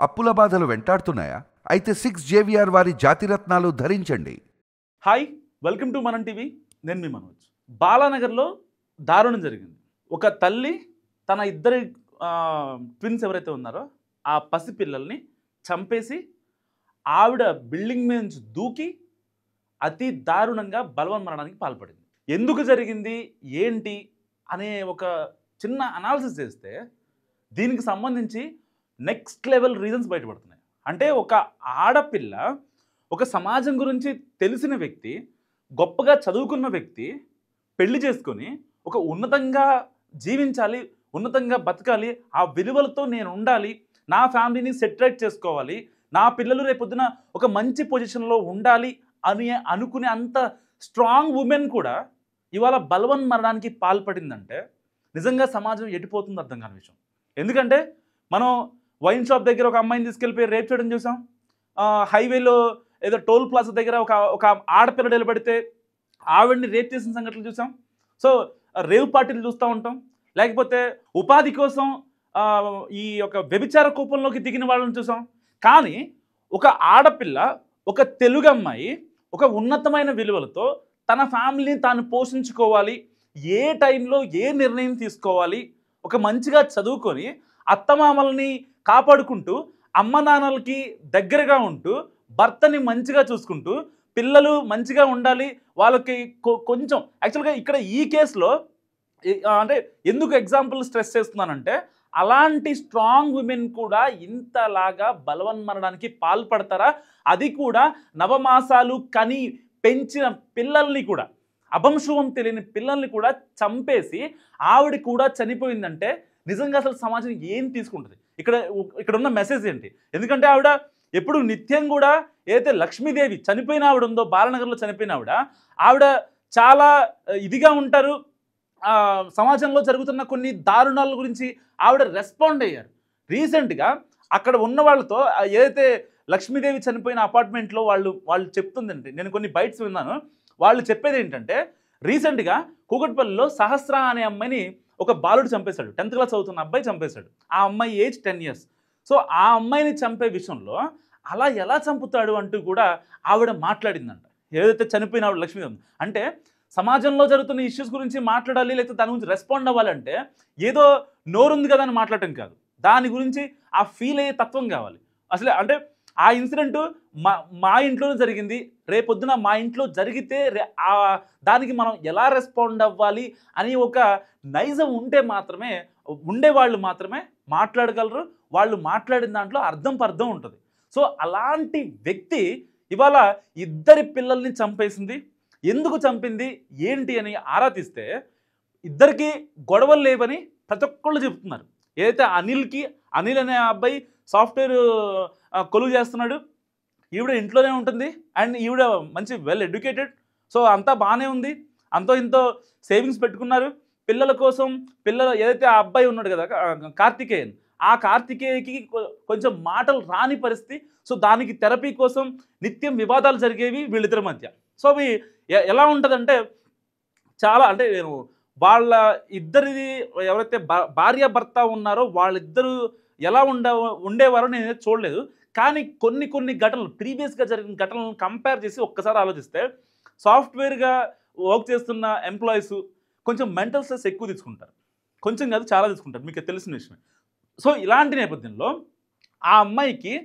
అప్పుల బాధలు వెంటాడుతున్నాయా? అయితే 6 జేవిఆర్ వారి జాతిరత్నాలు ధరించండి. హాయ్, వెల్కమ్ టు మనం టీవీ. నేను మీ మనోజ్. బాలానగర్లో దారుణం జరిగింది. ఒక తల్లి తన ఇద్దరి ట్విన్స్ ఎవరైతే ఉన్నారో ఆ పసిపిల్లల్ని చంపేసి ఆవిడ బిల్డింగ్ మీద నుంచి దూకి అతి దారుణంగా బలవన్మరణానికి పాల్పడింది. ఎందుకు జరిగింది ఏంటి అనే ఒక చిన్న అనాలిసిస్ చేస్తే దీనికి సంబంధించి నెక్స్ట్ లెవెల్ రీజన్స్ బయటపడుతున్నాయి. అంటే ఒక ఆడపిల్ల, ఒక సమాజం గురించి తెలిసిన వ్యక్తి, గొప్పగా చదువుకున్న వ్యక్తి పెళ్లి చేసుకొని ఒక ఉన్నతంగా జీవించాలి, ఉన్నతంగా బతకాలి, ఆ విలువలతో నేను ఉండాలి, నా ఫ్యామిలీని సెటరేట్ చేసుకోవాలి, నా పిల్లలు రేపొద్దున ఒక మంచి పొజిషన్లో ఉండాలి అని అనుకునే అంత స్ట్రాంగ్ ఉమెన్ కూడా ఇవాళ బలవన్మరణానికి పాల్పడిందంటే నిజంగా సమాజం ఎడిపోతుంది అర్థం కాని విషయం. ఎందుకంటే మనం వైన్ షాప్ దగ్గర ఒక అమ్మాయిని తీసుకెళ్ళిపోయి రేప్ చేయడం చూసాం. హైవేలో ఏదో టోల్ ప్లాజా దగ్గర ఒక ఆడపిల్ల నిలబడితే ఆవిడ్ని రేప్ చేసిన సంఘటనలు చూసాం. సో రేవ్ పార్టీలు చూస్తూ ఉంటాం. లేకపోతే ఉపాధి కోసం ఈ యొక్క వ్యభిచార కూపంలోకి దిగిన వాళ్ళని చూసాం. కానీ ఒక ఆడపిల్ల, ఒక తెలుగు అమ్మాయి ఒక ఉన్నతమైన విలువలతో తన ఫ్యామిలీని తాను పోషించుకోవాలి, ఏ టైంలో ఏ నిర్ణయం తీసుకోవాలి, ఒక మంచిగా చదువుకొని అత్తమామల్ని కాపాడుకుంటూ అమ్మ నాన్నలకి దగ్గరగా ఉంటూ భర్తని మంచిగా చూసుకుంటూ పిల్లలు మంచిగా ఉండాలి వాళ్ళకి కొంచెం యాక్చువల్గా ఇక్కడ ఈ కేసులో అంటే ఎందుకు ఎగ్జాంపుల్ స్ట్రెస్ చేస్తున్నానంటే అలాంటి స్ట్రాంగ్ ఉమెన్ కూడా ఇంతలాగా బలవన్మరణానికి పాల్పడతారా? అది కూడా నవమాసాలు కని పెంచిన పిల్లల్ని కూడా, అభంశువం తెలియని పిల్లల్ని కూడా చంపేసి ఆవిడ కూడా చనిపోయిందంటే నిజంగా అసలు సమాజం ఏం తీసుకుంటుంది? ఇక్కడ ఉన్న మెసేజ్ ఏంటి? ఎందుకంటే ఆవిడ ఎప్పుడు నిత్యం కూడా ఏదైతే లక్ష్మీదేవి చనిపోయిన ఆవిడ ఉందో, బాలనగర్లో చనిపోయిన ఆవిడ చాలా ఇదిగా ఉంటారు. సమాజంలో జరుగుతున్న కొన్ని దారుణాల గురించి ఆవిడ రెస్పాండ్ అయ్యారు. రీసెంట్గా అక్కడ ఉన్న వాళ్ళతో ఏదైతే లక్ష్మీదేవి చనిపోయిన అపార్ట్మెంట్లో వాళ్ళు చెప్తుందంటే, నేను కొన్ని బైట్స్ విన్నాను. వాళ్ళు చెప్పేది ఏంటంటే రీసెంట్గా కూకట్పల్లిలో సహస్ర అనే అమ్మాయిని ఒక బాలుడు చంపేశాడు. 10th క్లాస్ చదువుతున్న అబ్బాయి చంపేశాడు. ఆ అమ్మాయి ఏజ్ 10 years. సో ఆ అమ్మాయిని చంపే విషయంలో అలా ఎలా చంపుతాడు అంటూ కూడా ఆవిడ మాట్లాడిందంట. ఏదైతే చనిపోయిన ఆవిడ లక్ష్మీదేవి అంటే సమాజంలో జరుగుతున్న ఇష్యూస్ గురించి మాట్లాడాలి, లేకపోతే దాని గురించి రెస్పాండ్ అవ్వాలంటే ఏదో నోరుంది కదా అని మాట్లాడటం కాదు, దాని గురించి ఆ ఫీల్ అయ్యే తత్వం కావాలి. అసలే అంటే ఆ ఇన్సిడెంట్ మా ఇంట్లోనే జరిగింది, రేపొద్దున మా ఇంట్లో జరిగితే దానికి మనం ఎలా రెస్పాండ్ అవ్వాలి అని ఒక నైజం ఉంటే మాత్రమే, ఉండేవాళ్ళు మాత్రమే మాట్లాడగలరు. వాళ్ళు మాట్లాడిన దాంట్లో అర్థం పర్థం ఉంటుంది. సో అలాంటి వ్యక్తి ఇవాళ ఇద్దరి పిల్లల్ని చంపేసింది. ఎందుకు చంపింది ఏంటి అని ఆరా తీస్తే ఇద్దరికి గొడవలు లేవని ప్రతి ఒక్కళ్ళు చెప్తున్నారు. ఏదైతే అనిల్ అనే అబ్బాయి సాఫ్ట్వేర్ కొలువు చేస్తున్నాడు, ఈవిడ ఇంట్లోనే ఉంటుంది, అండ్ ఈవిడ మంచి వెల్ ఎడ్యుకేటెడ్. సో అంతా బాగానే ఉంది, అంతో ఇంతో సేవింగ్స్ పెట్టుకున్నారు పిల్లల కోసం. ఏదైతే ఆ అబ్బాయి ఉన్నాడు కదా కార్తికేయన్, ఆ కార్తికేయకి కొంచెం మాటలు రాని పరిస్థితి. సో దానికి థెరపీ కోసం నిత్యం వివాదాలు జరిగేవి వీళ్ళిద్దరి మధ్య. సో అవి ఎలా ఉంటుందంటే చాలా, అంటే నేను వాళ్ళ ఇద్దరిది ఎవరైతే భార్యాభర్త ఉన్నారో వాళ్ళిద్దరూ ఎలా ఉండేవారో నేను చూడలేదు. కానీ కొన్ని ఘటనలు, ప్రీవియస్గా జరిగిన ఘటనలను కంపేర్ చేసి ఒక్కసారి ఆలోచిస్తే సాఫ్ట్వేర్గా వర్క్ చేస్తున్న ఎంప్లాయీస్ కొంచెం మెంటల్ స్ట్రెస్ ఎక్కువ తీసుకుంటారు. కొంచెం కాదు, చాలా తీసుకుంటారు, మీకు తెలిసిన విషయమే. సో ఇలాంటి నేపథ్యంలో ఆ అమ్మాయికి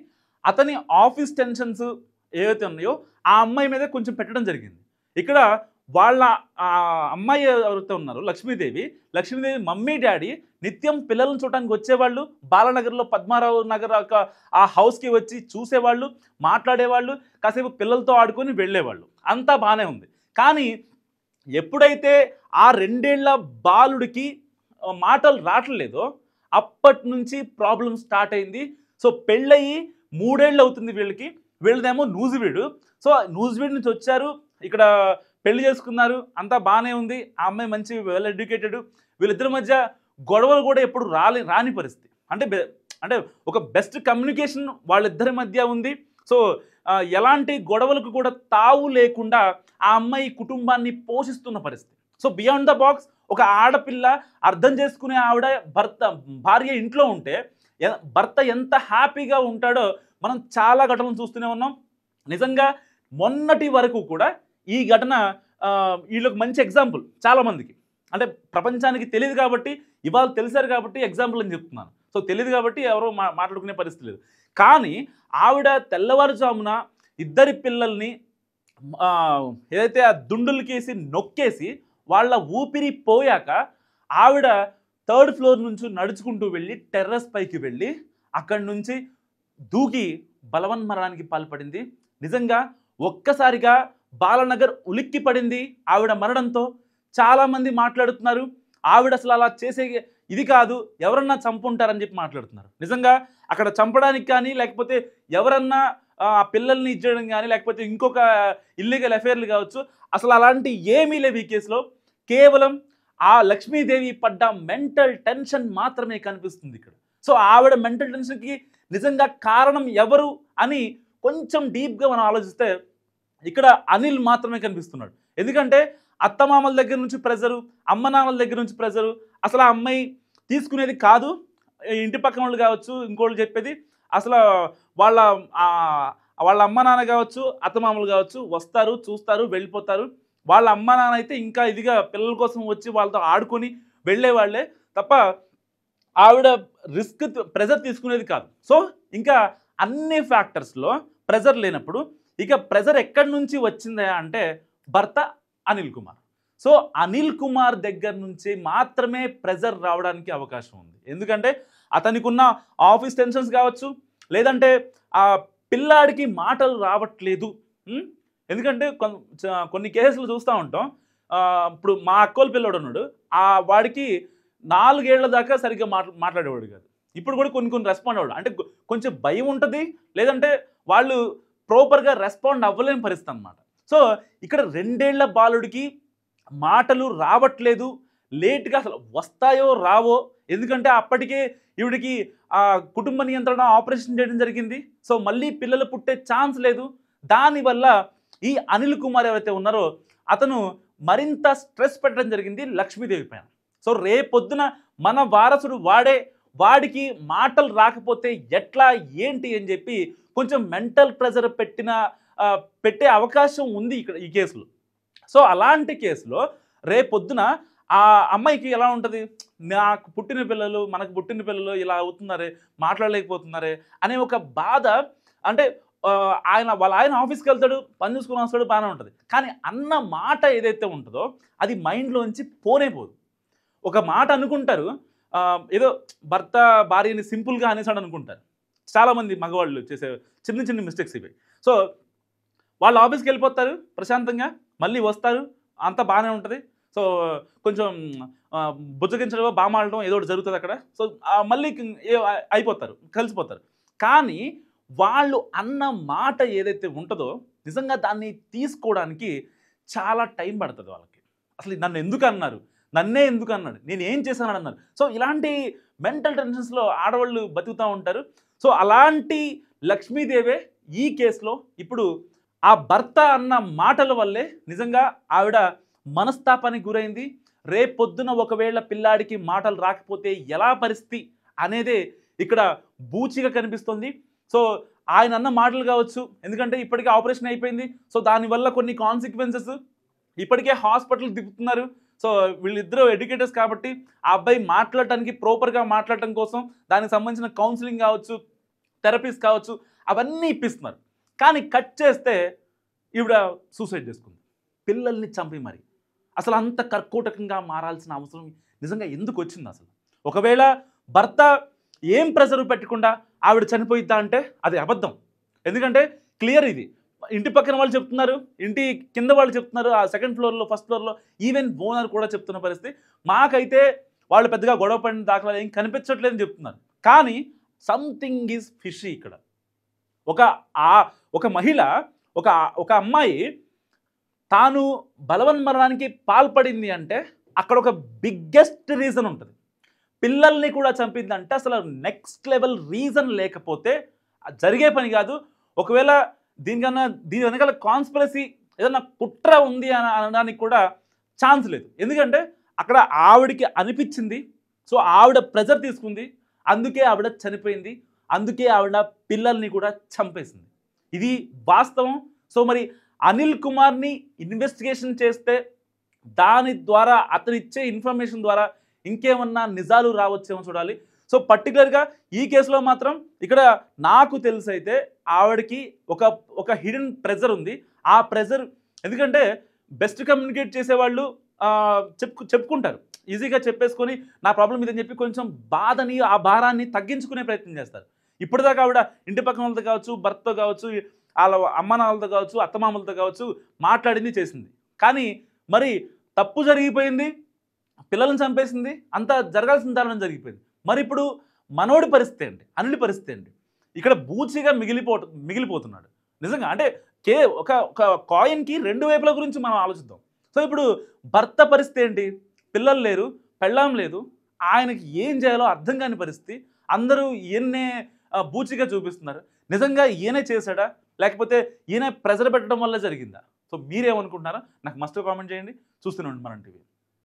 అతని ఆఫీస్ టెన్షన్స్ ఏవైతే ఉన్నాయో ఆ అమ్మాయి మీద కొంచెం పెట్టడం జరిగింది. ఇక్కడ వాళ్ళ అమ్మాయి ఎవరైతే ఉన్నారో లక్ష్మీదేవి మమ్మీ డాడీ నిత్యం పిల్లలను చూడటానికి వచ్చేవాళ్ళు. బాలనగర్లో పద్మారావు నగర్ ఆ హౌస్కి వచ్చి చూసేవాళ్ళు, మాట్లాడేవాళ్ళు, కాసేపు పిల్లలతో ఆడుకొని వెళ్ళేవాళ్ళు, అంతా బాగానే ఉంది. కానీ ఎప్పుడైతే ఆ 2 ఏళ్ల బాలుడికి మాటలు రావట్లేదో అప్పటి నుంచి ప్రాబ్లం స్టార్ట్ అయింది. సో పెళ్ళయి 3 ఏళ్ళు అవుతుంది వీళ్ళదేమో నూజివీడు. సో నూజివీడు నుంచి వచ్చారు, ఇక్కడ పెళ్లి చేసుకున్నారు, అంతా బాగానే ఉంది. ఆ అమ్మాయి మంచి వెల్ ఎడ్యుకేటెడ్. వీళ్ళిద్దరి మధ్య గొడవలు కూడా ఎప్పుడు రాని పరిస్థితి. అంటే ఒక బెస్ట్ కమ్యూనికేషన్ వాళ్ళిద్దరి మధ్య ఉంది. సో ఎలాంటి గొడవలకు కూడా తావు లేకుండా ఆ అమ్మాయి కుటుంబాన్ని పోషిస్తున్న పరిస్థితి. సో బియాండ్ ద బాక్స్ ఒక ఆడపిల్ల అర్థం చేసుకునే ఆవిడ భార్య ఇంట్లో ఉంటే భర్త ఎంత హ్యాపీగా ఉంటాడో మనం చాలా ఘటనలు చూస్తూనే ఉన్నాం. నిజంగా మొన్నటి వరకు కూడా ఈ ఘటన వీళ్ళకి మంచి ఎగ్జాంపుల్ చాలామందికి. అంటే ప్రపంచానికి తెలియదు కాబట్టి, ఇవాళ తెలిసారు కాబట్టి ఎగ్జాంపుల్ అని చెప్తున్నాను. సో తెలియదు కాబట్టి ఎవరో మాట్లాడుకునే పరిస్థితి లేదు. కానీ ఆవిడ తెల్లవారుజామున ఇద్దరి పిల్లల్ని ఏదైతే ఆ దుండులకేసి నొక్కేసి వాళ్ళ ఊపిరి పోయాక ఆవిడ 3rd ఫ్లోర్ నుంచి నడుచుకుంటూ వెళ్ళి టెర్రస్ పైకి వెళ్ళి అక్కడి నుంచి దూకి బలవన్మరణానికి పాల్పడింది. నిజంగా ఒక్కసారిగా బాలనగర్ ఉలిక్కి పడింది ఆవిడ మరణంతో. చాలామంది మాట్లాడుతున్నారు ఆవిడ అసలు అలా చేసే ఇది కాదు, ఎవరన్నా చంపుంటారని చెప్పి మాట్లాడుతున్నారు. నిజంగా అక్కడ చంపడానికి కానీ, లేకపోతే ఎవరన్నా ఆ పిల్లల్ని ఇచ్చేయడం కానీ, లేకపోతే ఇంకొక ఇల్లీగల్ అఫైర్లు కావచ్చు, అసలు అలాంటి ఏమీ లేవు ఈ కేసులో. కేవలం ఆ లక్ష్మీదేవి పడ్డ మెంటల్ టెన్షన్ మాత్రమే కనిపిస్తుంది ఇక్కడ. సో ఆవిడ మెంటల్ టెన్షన్కి నిజంగా కారణం ఎవరు అని కొంచెం డీప్గా మనం ఆలోచిస్తే ఇక్కడ అనిల్ మాత్రమే కనిపిస్తున్నాడు. ఎందుకంటే అత్తమామల దగ్గర నుంచి ప్రెజరు, అమ్మనాన్నల దగ్గర నుంచి ప్రెజరు, అసలు ఆ అమ్మాయి తీసుకునేది కాదు. ఇంటి పక్కన వాళ్ళు కావచ్చు, ఇంకోళ్ళు చెప్పేది అసలు వాళ్ళ వాళ్ళ అమ్మ నాన్న కావచ్చు, అత్తమామలు కావచ్చు, వస్తారు, చూస్తారు, వెళ్ళిపోతారు. వాళ్ళ అమ్మ నాన్న అయితే ఇంకా ఇదిగా పిల్లల కోసం వచ్చి వాళ్ళతో ఆడుకొని వెళ్ళేవాళ్లే తప్ప ఆవిడ ప్రెజర్ తీసుకునేది కాదు. సో ఇంకా అన్ని ఫ్యాక్టర్స్లో ప్రెజర్ లేనప్పుడు ఇక ప్రెజర్ ఎక్కడి నుంచి వచ్చిందా అంటే భర్త అనిల్ కుమార్. సో అనిల్ కుమార్ దగ్గర నుంచి మాత్రమే ప్రెజర్ రావడానికి అవకాశం ఉంది. ఎందుకంటే అతనికి ఉన్న ఆఫీస్ టెన్షన్స్ కావచ్చు, లేదంటే ఆ పిల్లాడికి మాటలు రావట్లేదు. ఎందుకంటే కొన్ని కేసులు చూస్తూ ఉంటాం. ఇప్పుడు మా అక్కోల పిల్లోడు ఉన్నాడు, వాడికి 4 ఏళ్ల దాకా సరిగ్గా మాట్లాడేవాడు కాదు. ఇప్పుడు కూడా కొన్ని రెస్పాండ్ అవ్వడు. అంటే కొంచెం భయం ఉంటుంది, లేదంటే వాళ్ళు ప్రాపర్గా రెస్పాండ్ అవ్వలేని పరిస్థితి అన్నమాట. సో ఇక్కడ 2 ఏళ్ల బాలుడికి మాటలు రావట్లేదు, లేట్గా అసలు వస్తాయో రావో. ఎందుకంటే అప్పటికే ఈవిడికి కుటుంబ నియంత్రణ ఆపరేషన్ చేయడం జరిగింది. సో మళ్ళీ పిల్లలు పుట్టే ఛాన్స్ లేదు. దానివల్ల ఈ అనిల్ కుమార్ ఎవరైతే ఉన్నారో అతను మరింత స్ట్రెస్ పెట్టడం జరిగింది లక్ష్మీదేవి పైన. సో రేపొద్దున మన వారసుడు వాడికి మాటలు రాకపోతే ఎట్లా ఏంటి అని చెప్పి కొంచెం మెంటల్ ప్రెజర్ పెట్టే అవకాశం ఉంది ఇక్కడ ఈ కేసులో. సో అలాంటి కేసులో రేపొద్దున ఆ అమ్మాయికి ఎలా ఉంటుంది, నాకు పుట్టిన పిల్లలు, మనకు పుట్టిన పిల్లలు ఇలా అవుతున్నారే, మాట్లాడలేకపోతున్నారే అనే ఒక బాధ. అంటే వాళ్ళ ఆయన ఆఫీస్కి వెళ్తాడు, పని చూసుకుని వస్తాడు, బాగానే ఉంటుంది. కానీ అన్న మాట ఏదైతే ఉంటుందో అది మైండ్లోంచి పోనే పోదు. ఒక మాట అనుకుంటారు, ఏదో భర్త భార్యని సింపుల్గా అనేసాడు అనుకుంటారు. చాలామంది మగవాళ్ళు చేసే చిన్న మిస్టేక్స్ ఇవి. సో వాళ్ళు ఆఫీస్కి వెళ్ళిపోతారు ప్రశాంతంగా, మళ్ళీ వస్తారు, అంతా బాగానే ఉంటుంది. సో కొంచెం బుజ్జగించడం, బామాడడం ఏదో ఒకటి జరుగుతుంది అక్కడ. సో మళ్ళీ అయిపోతారు, కలిసిపోతారు. కానీ వాళ్ళు అన్న మాట ఏదైతే ఉంటుందో నిజంగా దాన్ని తీసుకోవడానికి చాలా టైం పడుతుంది వాళ్ళకి. అసలు నన్ను ఎందుకు అన్నారు, నన్నే ఎందుకు అన్నాడు, నేను ఏం చేశానని అన్నారు. సో ఇలాంటి మెంటల్ టెన్షన్స్లో ఆడవాళ్ళు బతుకుతూ ఉంటారు. సో అలాంటి లక్ష్మీదేవే ఈ కేసులో ఇప్పుడు ఆ భర్త అన్న మాటల వల్లే నిజంగా ఆవిడ మనస్తాపానికి గురైంది. రేపొద్దున ఒకవేళ పిల్లాడికి మాటలు రాకపోతే ఎలా పరిస్థితి అనేదే ఇక్కడ బూచిగా కనిపిస్తుంది. సో ఆయన అన్న మాటలు కావచ్చు, ఎందుకంటే ఇప్పటికే ఆపరేషన్ అయిపోయింది. సో దానివల్ల కొన్ని కాన్సిక్వెన్సెస్, ఇప్పటికే హాస్పిటల్ దిగుతున్నారు. సో వీళ్ళిద్దరూ ఎడ్యుకేటర్స్ కాబట్టి ఆ అబ్బాయి మాట్లాడటానికి, ప్రాపర్గా మాట్లాడటం కోసం దానికి సంబంధించిన కౌన్సిలింగ్ కావచ్చు, థెరపీస్ కావచ్చు, అవన్నీ ఇప్పిస్తున్నారు. కానీ కట్ చేస్తే ఈవిడ సూసైడ్ చేసుకుంది, పిల్లల్ని చంపి మరి. అసలు అంత కర్కోటకంగా మారాల్సిన అవసరం నిజంగా ఎందుకు వచ్చింది అసలు? ఒకవేళ భర్త ఏం ప్రెజర్ పెట్టకుండా ఆవిడ చనిపోయిద్దా అంటే అది అబద్ధం. ఎందుకంటే క్లియర్ ఇది. ఇంటి పక్కన వాళ్ళు చెప్తున్నారు, ఇంటి కింద వాళ్ళు చెప్తున్నారు, ఆ 2nd ఫ్లోర్లో, 1st ఫ్లోర్లో ఈవెన్ ఓనర్ కూడా చెప్తున్న పరిస్థితి. మాకైతే వాళ్ళు పెద్దగా గొడవ పడిన దాఖలా ఏం కనిపించట్లేదని చెప్తున్నారు. కానీ సంథింగ్ ఈజ్ ఫిషీ ఇక్కడ. ఒక మహిళ, ఒక అమ్మాయి తాను బలవన్మరణానికి పాల్పడింది అంటే అక్కడ ఒక బిగ్గెస్ట్ రీజన్ ఉంటుంది. పిల్లల్ని కూడా చంపిందంటే అసలు నెక్స్ట్ లెవెల్ రీజన్ లేకపోతే జరిగే పని కాదు. ఒకవేళ దీని వెనకాల కాన్స్పిరసీ ఏదైనా కుట్ర ఉంది అని అనడానికి కూడా ఛాన్స్ లేదు. ఎందుకంటే అక్కడ ఆవిడికి అనిపించింది. సో ఆవిడ ప్రెజర్ తీసుకుంది, అందుకే ఆవిడ చనిపోయింది, అందుకే ఆవిడ పిల్లల్ని కూడా చంపేసింది. ఇది వాస్తవం. సో మరి అనిల్ కుమార్ని ఇన్వెస్టిగేషన్ చేస్తే దాని ద్వారా అతను ఇచ్చే ఇన్ఫర్మేషన్ ద్వారా ఇంకేమన్నా నిజాలు రావచ్చేమో చూడాలి. సో పర్టికులర్గా ఈ కేసులో మాత్రం ఇక్కడ నాకు తెలిసైతే ఆవిడకి ఒక హిడెన్ ప్రెజర్ ఉంది. ఆ ప్రెజర్ ఎందుకంటే బెస్ట్ కమ్యూనికేట్ చేసేవాళ్ళు చెప్పుకుంటారు, ఈజీగా చెప్పేసుకొని నా ప్రాబ్లం ఇదని చెప్పి కొంచెం బాధని ఆ భారాన్ని తగ్గించుకునే ప్రయత్నం చేస్తారు. ఇప్పటిదాకా ఆవిడ ఇంటి పక్కన వాళ్ళతో కావచ్చు, భర్తతో కావచ్చు, వాళ్ళ అమ్మ నాన్నలతో కావచ్చు, అత్తమామలతో కావచ్చు మాట్లాడింది, చేసింది. కానీ మరి తప్పు జరిగిపోయింది, పిల్లల్ని చంపేసింది, అంత జరగాల్సిన దారుణం జరిగిపోయింది. మరి ఇప్పుడు మనోడి పరిస్థితి ఏంటి, అనిల్ పరిస్థితి ఏంటి? ఇక్కడ బూచిగా మిగిలిపోతున్నాడు నిజంగా. అంటే ఒక కాయిన్కి రెండు వైపుల గురించి మనం ఆలోచిద్దాం. సో ఇప్పుడు భర్త పరిస్థితి ఏంటి? పిల్లలు లేరు, పెళ్ళాం లేదు, ఆయనకి ఏం చేయాలో అర్థం కాని పరిస్థితి. అందరూ ఈయన్నే బూచిగా చూపిస్తున్నారు. నిజంగా ఈయనే చేశాడా, లేకపోతే ఈయన ప్రెజర్ పెట్టడం వల్ల జరిగిందా? సో మీరేమనుకుంటున్నారో నాకు మస్ట్ కామెంట్ చేయండి. చూస్తూనే ఉండండి మనం టీవీ.